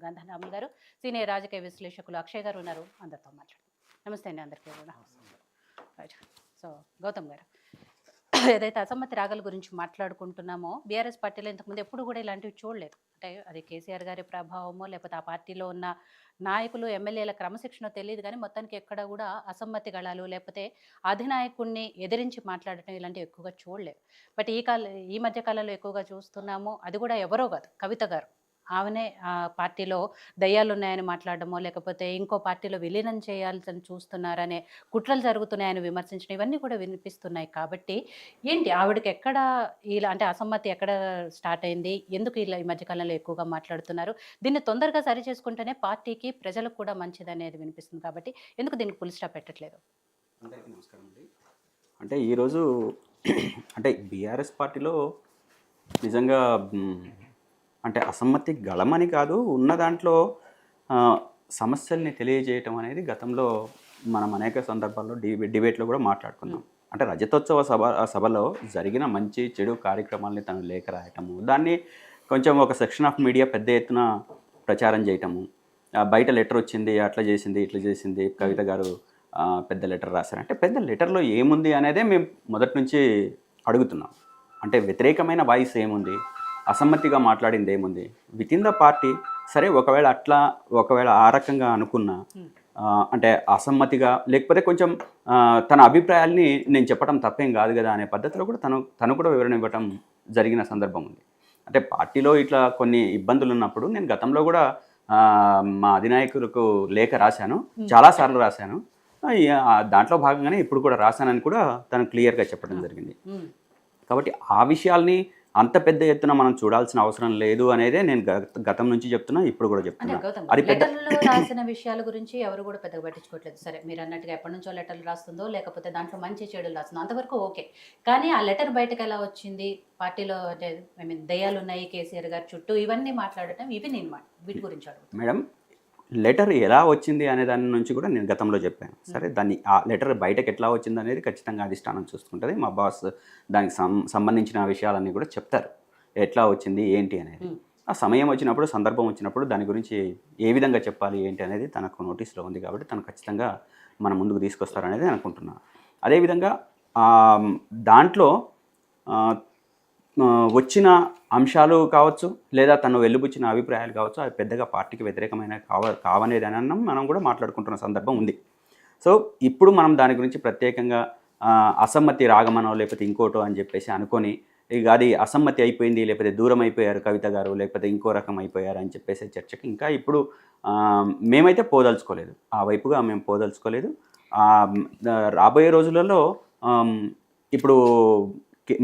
గంధరాములు గారు, సీనియర్ రాజకీయ విశ్లేషకులు అక్షయ్ గారు ఉన్నారు. అందరితో మాట్లాడు. నమస్తే అండి అందరికీ కూడా. రైట్. సో గౌతమ్ గారు, ఏదైతే అసమ్మతి రాగల గురించి మాట్లాడుకుంటున్నామో, బీఆర్ఎస్ పార్టీలో ఇంతకుముందు ఎప్పుడు కూడా ఇలాంటివి చూడలేదు. అంటే అది కేసీఆర్ గారి ప్రభావమో, లేకపోతే ఆ పార్టీలో ఉన్న నాయకులు ఎమ్మెల్యేల క్రమశిక్షణ తెలియదు, కానీ మొత్తానికి ఎక్కడ కూడా అసమ్మతి గళాలు లేకపోతే అధినాయకుడిని ఎదిరించి మాట్లాడటం ఇలాంటివి ఎక్కువగా చూడలేదు. బట్ ఈ మధ్య కాలంలో ఎక్కువగా చూస్తున్నాము. అది కూడా ఎవరో కాదు, కవిత గారు. ఆమెనే పార్టీలో దయ్యాలున్నాయని మాట్లాడడమో, లేకపోతే ఇంకో పార్టీలో విలీనం చేయాలని చూస్తున్నారనే కుట్రలు జరుగుతున్నాయని విమర్శించడం, ఇవన్నీ కూడా వినిపిస్తున్నాయి. కాబట్టి ఏంటి ఆవిడకి ఎక్కడ ఇలా అంటే అసమ్మతి ఎక్కడ స్టార్ట్ అయింది? ఎందుకు ఇలా ఈ మధ్య కాలంలో ఎక్కువగా మాట్లాడుతున్నారు? దీన్ని తొందరగా సరి చేసుకుంటేనే పార్టీకి, ప్రజలకు కూడా మంచిదనేది వినిపిస్తుంది. కాబట్టి ఎందుకు దీనికి ఫుల్ స్టాప్ పెట్టట్లేదు? అందరికీ నమస్కారం అండి. అంటే ఈరోజు అంటే బీఆర్ఎస్ పార్టీలో నిజంగా అంటే అసమ్మతి గళమని కాదు, ఉన్న దాంట్లో సమస్యల్ని తెలియజేయటం అనేది గతంలో మనం అనేక సందర్భాల్లో డిబేట్లో కూడా మాట్లాడుకున్నాం. అంటే రజతోత్సవ సభలో జరిగిన మంచి చెడు కార్యక్రమాలని తను లేఖ రాయటము, దాన్ని కొంచెం ఒక సెక్షన్ ఆఫ్ మీడియా పెద్ద ఎత్తున ప్రచారం చేయటము, బయట లెటర్ వచ్చింది, అట్లా చేసింది ఇట్లా చేసింది, కవిత గారు పెద్ద లెటర్ రాశారు. అంటే పెద్ద లెటర్లో ఏముంది అనేదే మేము మొదటి నుంచి అడుగుతున్నాం. అంటే వ్యతిరేకమైన వాయిస్ ఏముంది, అసమ్మతిగా మాట్లాడింది ఏముంది విత్ ఇన్ ద పార్టీ. సరే, ఒకవేళ ఆ రకంగా అనుకున్నా, అంటే అసమ్మతిగా లేకపోతే కొంచెం తన అభిప్రాయాల్ని నేను చెప్పడం తప్పేం కాదు కదా అనే పద్ధతిలో కూడా తను కూడా వివరణ ఇవ్వటం జరిగిన సందర్భం ఉంది. అంటే పార్టీలో ఇట్లా కొన్ని ఇబ్బందులు ఉన్నప్పుడు నేను గతంలో కూడా మా అధినాయకులకు లేఖ రాశాను, చాలాసార్లు రాశాను. దాంట్లో భాగంగానే ఇప్పుడు కూడా రాశానని కూడా తను క్లియర్గా చెప్పడం జరిగింది. కాబట్టి ఆ విషయాల్ని అంత పెద్ద ఎత్తున మనం చూడాల్సిన అవసరం లేదు అనేదే నేను గతం నుంచి చెప్తున్నా, ఇప్పుడు కూడా చెప్తున్నా. అది లెటర్లో రాసిన విషయాల గురించి ఎవరు కూడా పెద్దగా పట్టించుకోవట్లేదు. సరే, మీరు అన్నట్టుగా ఎప్పటి నుంచో లెటర్లు రాస్తుందో, లేకపోతే దాంట్లో మంచి చెడులు రాస్తుందో అంతవరకు ఓకే. కానీ ఆ లెటర్ బయటకు ఎలా వచ్చింది, పార్టీలో అంటే దయ్యాలు ఉన్నాయి కేసీఆర్ గారి చుట్టూ, ఇవన్నీ మాట్లాడటం, ఇవి నేను వీటి గురించి అడుగుతాను. మేడం, లెటర్ ఎలా వచ్చింది అనే దాని నుంచి కూడా నేను గతంలో చెప్పాను. సరే, ఆ లెటర్ బయటకు ఎట్లా వచ్చింది అనేది ఖచ్చితంగా అధిష్టానం చూసుకుంటుంది. మా బాస్ దానికి సంబంధించిన విషయాలన్నీ కూడా చెప్తారు, ఎట్లా వచ్చింది ఏంటి అనేది. ఆ సమయం వచ్చినప్పుడు, సందర్భం వచ్చినప్పుడు దాని గురించి ఏ విధంగా చెప్పాలి ఏంటి అనేది తనకు నోటీస్లో ఉంది. కాబట్టి తను ఖచ్చితంగా మన ముందుకు తీసుకొస్తారనేది అనుకుంటున్నాను. అదేవిధంగా దాంట్లో వచ్చిన అంశాలు కావచ్చు, లేదా తను వెలుబుచ్చిన అభిప్రాయాలు కావచ్చు, అవి పెద్దగా పార్టీకి వ్యతిరేకమైన కావనేది అని మనం కూడా మాట్లాడుకుంటున్న సందర్భం ఉంది. సో ఇప్పుడు మనం దాని గురించి ప్రత్యేకంగా అసమ్మతి రాగమనో లేకపోతే ఇంకోటో అని చెప్పేసి అనుకొని, ఇక అది అసమ్మతి అయిపోయింది, లేకపోతే దూరం అయిపోయారు కవిత గారు, లేకపోతే ఇంకో రకం అయిపోయారు అని చెప్పేసి చర్చకి ఇంకా ఇప్పుడు మేమైతే పోదలుచుకోలేదు, ఆ వైపుగా మేము పోదలుచుకోలేదు. రాబోయే రోజులలో ఇప్పుడు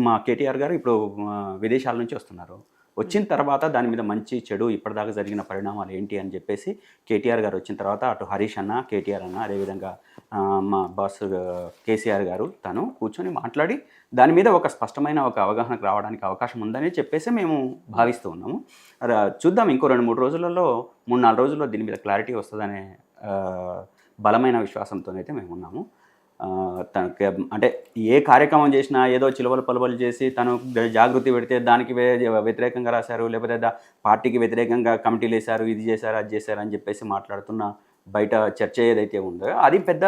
మా కేటీఆర్ గారు ఇప్పుడు విదేశాల నుంచి వస్తున్నారు. వచ్చిన తర్వాత దాని మీద మంచి చెడు ఇప్పటిదాకా జరిగిన పరిణామాలు ఏంటి అని చెప్పేసి కేటీఆర్ గారు వచ్చిన తర్వాత అటు హరీష్ అన్న, కేటీఆర్ అన్న, అదేవిధంగా మా బాస్ కేసీఆర్ గారు తను కూర్చొని మాట్లాడి దాని మీద ఒక స్పష్టమైన ఒక అవగాహనకు రావడానికి అవకాశం ఉందని చెప్పేసి మేము భావిస్తూ ఉన్నాము. చూద్దాం, ఇంకో 2-3 రోజులలో 3-4 రోజుల్లో దీని మీద క్లారిటీ వస్తుందనే బలమైన విశ్వాసంతోనైతే మేము ఉన్నాము. తనకి అంటే ఏ కార్యక్రమం చేసినా ఏదో చిలువలు పలువలు చేసి తను జాగృతి పెడితే దానికి వ్యతిరేకంగా రాశారు, లేకపోతే పార్టీకి వ్యతిరేకంగా కమిటీలు వేశారు, ఇది చేశారు అది చేశారు అని చెప్పేసి మాట్లాడుతున్న బయట చర్చ ఏదైతే ఉందో అది పెద్ద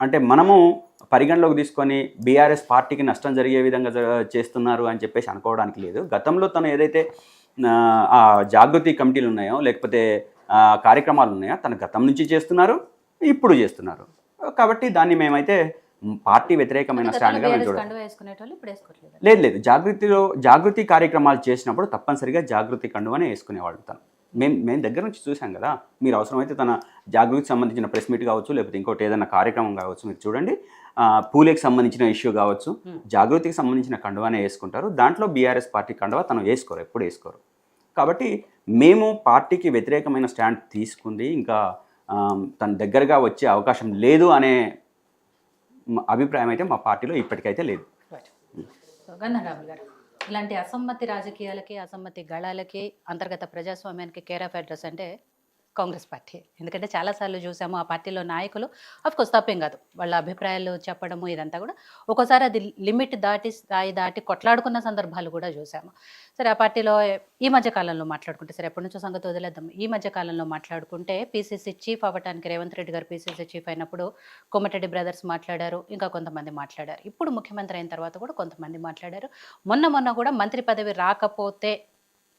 అంటే మనము పరిగణలోకి తీసుకొని బీఆర్ఎస్ పార్టీకి నష్టం జరిగే విధంగా చేస్తున్నారు అని చెప్పేసి అనుకోవడానికి లేదు. గతంలో తను ఏదైతే ఆ జాగృతి కమిటీలు ఉన్నాయో లేకపోతే కార్యక్రమాలు ఉన్నాయో తను గతం నుంచి చేస్తున్నారు, ఇప్పుడు చేస్తున్నారు. కాబట్టి దాన్ని మేమైతే పార్టీ వ్యతిరేకమైన స్టాండ్గా లేదు. జాగృతి కార్యక్రమాలు చేసినప్పుడు తప్పనిసరిగా జాగృతి కండువనే వేసుకునేవాళ్ళు. తను మేము దగ్గర నుంచి చూసాం కదా. మీరు అవసరమైతే తన జాగృతికి సంబంధించిన ప్రెస్ మీట్ కావచ్చు, లేకపోతే ఇంకోటి ఏదైనా కార్యక్రమం కావచ్చు, మీరు చూడండి. పూలేకి సంబంధించిన ఇష్యూ కావచ్చు, జాగృతికి సంబంధించిన కండువానే వేసుకుంటారు. దాంట్లో బీఆర్ఎస్ పార్టీ కండువా తను వేసుకోరు, ఎప్పుడు వేసుకోరు. కాబట్టి మేము పార్టీకి వ్యతిరేకమైన స్టాండ్ తీసుకుంది, ఇంకా తన దగ్గరగా వచ్చే అవకాశం లేదు అనే అభిప్రాయం అయితే మా పార్టీలో ఇప్పటికైతే లేదు. గంధరాములు గారు, ఇలాంటి అసమ్మతి రాజకీయాలకి, అసమ్మతి గళాలకి, అంతర్గత ప్రజాస్వామ్యానికి కేర్ ఆఫ్ అడ్రస్ అంటే కాంగ్రెస్ పార్టీ. ఎందుకంటే చాలాసార్లు చూసాము ఆ పార్టీలో నాయకులు కోర్స్ తప్పేం కాదు. వాళ్ళ అభిప్రాయాలు చెప్పడము ఇదంతా కూడా ఒక్కోసారి అది లిమిట్ దాటి స్థాయి దాటి కొట్లాడుకున్న సందర్భాలు కూడా చూసాము. సరే ఆ పార్టీలో ఈ మధ్య కాలంలో మాట్లాడుకుంటే సరే ఎప్పటి నుంచో సంగతి వదిలేద్దాం. ఈ మధ్య కాలంలో మాట్లాడుకుంటే పీసీసీ చీఫ్ అవ్వటానికి రేవంత్ రెడ్డి గారు పీసీసీ చీఫ్ అయినప్పుడు కోమటిరెడ్డి బ్రదర్స్ మాట్లాడారు. ఇంకా కొంతమంది మాట్లాడారు. ఇప్పుడు ముఖ్యమంత్రి అయిన తర్వాత కూడా కొంతమంది మాట్లాడారు. మొన్న కూడా మంత్రి పదవి రాకపోతే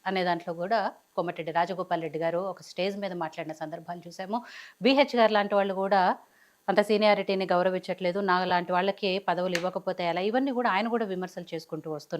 అనే దాంట్లో కూడా కోమటిరెడ్డి రాజగోపాల్ రెడ్డి గారు ఒక స్టేజ్ మీద మాట్లాడిన సందర్భాలు చూసాము. బీహెచ్ గారు లాంటి వాళ్ళు కూడా అంత సీనియారిటీని గౌరవించట్లేదు. నా లాంటి వాళ్ళకి పదవులు ఇవ్వకపోతే ఎలా, ఇవన్నీ కూడా ఆయన కూడా విమర్శలు చేసుకుంటూ వస్తున్నారు.